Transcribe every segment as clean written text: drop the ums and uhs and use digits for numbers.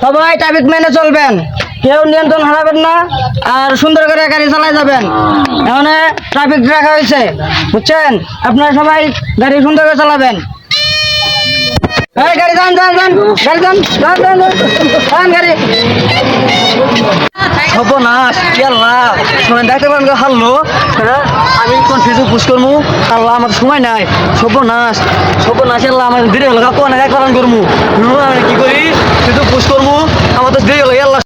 সবাই ট্রাফিক মেনে চলবেন, কেউ নিয়ন্ত্রণ হারাবেন না, আর সুন্দর করে গাড়ি চালাই যাবেন। এখানে ট্রাফিক রাখা হয়েছে, বুঝছেন? আপনারা সবাই গাড়ি সুন্দর করে চালাবেন। এই গাড়ি যান যান যান, গাড়ি যান যান যান যান গাড়ি। সর্বনাশ কি আল্লাহ, সময় দেখতে পারেন হারলো। হ্যাঁ আমি কোন ফেসবুক পোস্ট করবো, আল্লাহ আমার সময় নাই। সর্বনাশ সর্বনাশ আল্লাহ, আমার দেরি হলো, কাকু অনেক এক পালন করবো। আমি কি করি, ফেসবুক পোস্ট করবো, আমার তো দেরি হলো আল্লাহ।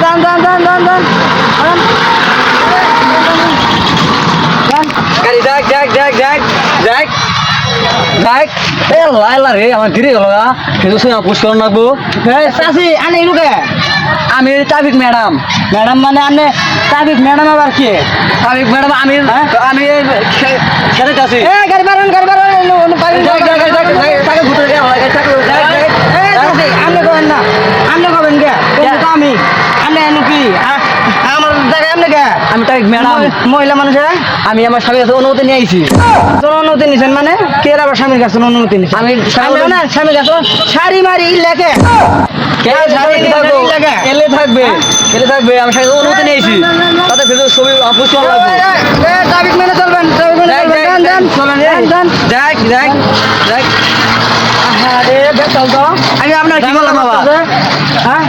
যান যান যান যান যান গাড়ি যাক যাক যাক যাক যাক যাক। এ আল্লাহ আল্লাহ রে, আমার দেরি হলো গা, ফেসবুক সময় পোস্ট করানো লাগবো। চাষি আনে ইনুকে আমি ট্রাফিক ম্যাডাম। ম্যাডাম মানে আপনি ট্রাফিক ম্যাডাম আবার কি? ট্রাফিক ম্যাডাম আমি আমি খেতে আছি। গাড়ি বাড়ান গাড়ি বাড়ান। আপনি কবেন না, আপনি কবেন কে? আমি আপনি এনে কি আমার জায়গায় আপনি কে? আমি ট্রাফিক ম্যাডাম। মহিলা মানুষের আমি আমার স্বামীর কাছে অনুমতি নিয়ে আইছি। অনুমতি নিছেন মানে কে আবার স্বামীর কাছে অনুমতি নিছেন? আমি না স্বামীর কাছে শাড়ি মারি লেখে এলে থাকবে এলে থাকবে, আমি স্বামীর অনুমতি নিয়েছি, তাতে ফেসবুক ছবি পোস্ট করা লাগবে। ট্রাফিক মেনে চলবেন, যাক যাক যাক। আমি আপনার কি করলাম বাবা? হ্যাঁ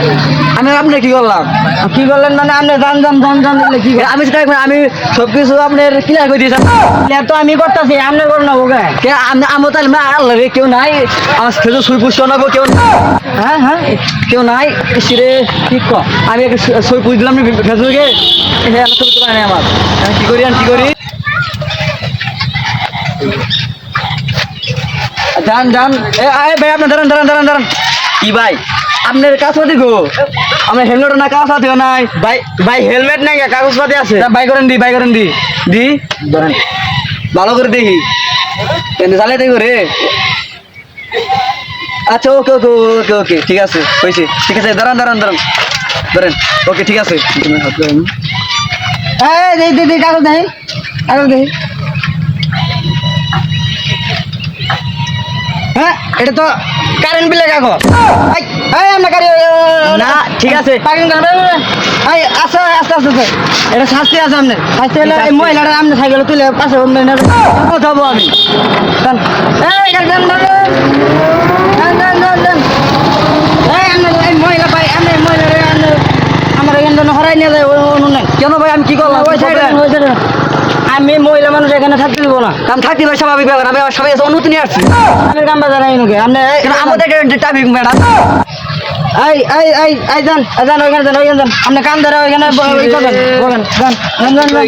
আমি আপনার কি করলাম? কি করলেন মানে আপনি জান জান জান জান দিলে কি? আমি সেটা আমি সবকিছু আপনার ক্লিয়ার করে দিয়েছি। তো আমি করতেছি, আপনি করুন না ওকে। আমার তাহলে আল্লাহ রে, কেউ নাই আমার ফেসবুক ছবি পোস্ট করাবো, কেউ হ্যাঁ হ্যাঁ কেউ নাই। সেরে কি আমি একটা ছবি পুষ দিলাম ফেসবুকে, হ্যাঁ আমার ছবি তোলা নেই আমার। আমি কি করি কি করি? যান যান ভাই, আপনার দাঁড়ান দাঁড়ান দাঁড়ান দাঁড়ান। কি ভাই আপনার কাগজপাতি গো? আমার হেলমেট না কাগজপাতিও নাই ভাই। ভাই হেলমেট নাই, কাগজপাতি আছে। বাই করেন দি, বাই করেন দি দি ধরেন ভালো করে দেখি, চালাই দেখো রে। আচ্ছা ওকে ওকে ওকে ওকে ঠিক আছে, হয়েছে, ঠিক আছে। দাঁড়ান দাঁড়ান দাঁড়ান ধরেন, ওকে ঠিক আছে। দিদি কাগজ দেখি, কাগজ দেখি। হ্যাঁ এটা তো কারেন্ট বিলে কাগজ। আমরা গাড়ি না ঠিক আছে, আচ্ছা আস্তে আস্তে আস্তে এটা শাস্তি আছে আপনার। শাস্তি হলে এই মহিলাটা আপনি সাইকেল তুলে পাশে যাবো আমি। মহিলা ভাই আপনি মহিলা আমার এখান থেকে হরাই নিয়ে যায়। কেন ভাই আমি কি করলাম? আমি মহিলা মানুষ এখানে থাকতে দিব না। কাম থাকতে ভাই স্বাভাবিক ব্যাপার, আমি আমার সবাই অনুমতি নিয়ে আসছি। আমি কাম বাজার আইনুকে আপনি আমাদের ট্রাফিক ম্যাডাম। এই এই এই এই যান যান ওইখানে যান, ওইখানে যান। আপনি কান ধরে ওইখানে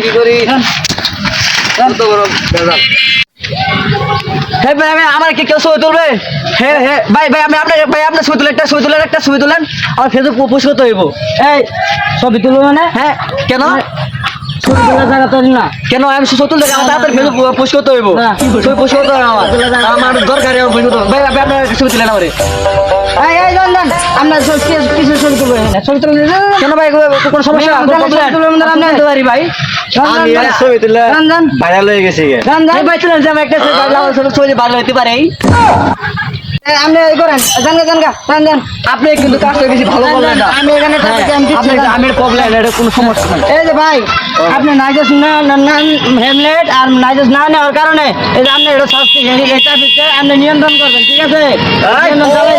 কি করি? হ্যাঁ ভাই আমার কি কেউ ছবি তুলবে? হ্যাঁ হ্যাঁ ভাই ভাই আমি আপনার ভাই আপনার ছবি তুলেন, একটা ছবি তুলেন, একটা ছবি তুলেন, আমার ফেসবুক পোস্ট করতে হইব। এই ছবি তুলবো মানে? হ্যাঁ কেন? ছবি তোলার জায়গা তো না। কেন আমি ছবি তুলতে আমার তাড়াতাড়ি ফেসবুক পোস্ট করতে হইব। ছবি পোস্ট করতে হবে আমার দরকার। ভাই আপনি ছবি তুলেন আমারে। এই এই যান যান আপনার কিছু ছবি তুলবো এখানে। ছবি তুলবেন কেন ভাই কোনো সমস্যা? আপনি পারি ভাই ছবি তুলে যান যান ভাইরাল হয়ে গেছে। যান যান ভাই তুলেন যে আমি একটা ছবি ভালো হইতে পারে। আপনি এই করেন জানগা জানগা যান যান। আপনি কিন্তু কাজটা বেশি ভালো বললেন না। আমি এখানে আমি প্রবলেম, এটা কোনো সমস্যা নাই। এই যে ভাই আপনি নাইজাস না হেলমেট আর নাইজাস না নেওয়ার কারণে এই যে আপনি এটা শাস্তি, এটা আপনি নিয়ন্ত্রণ করবেন, ঠিক আছে? নিয়ন্ত্রণ চালাই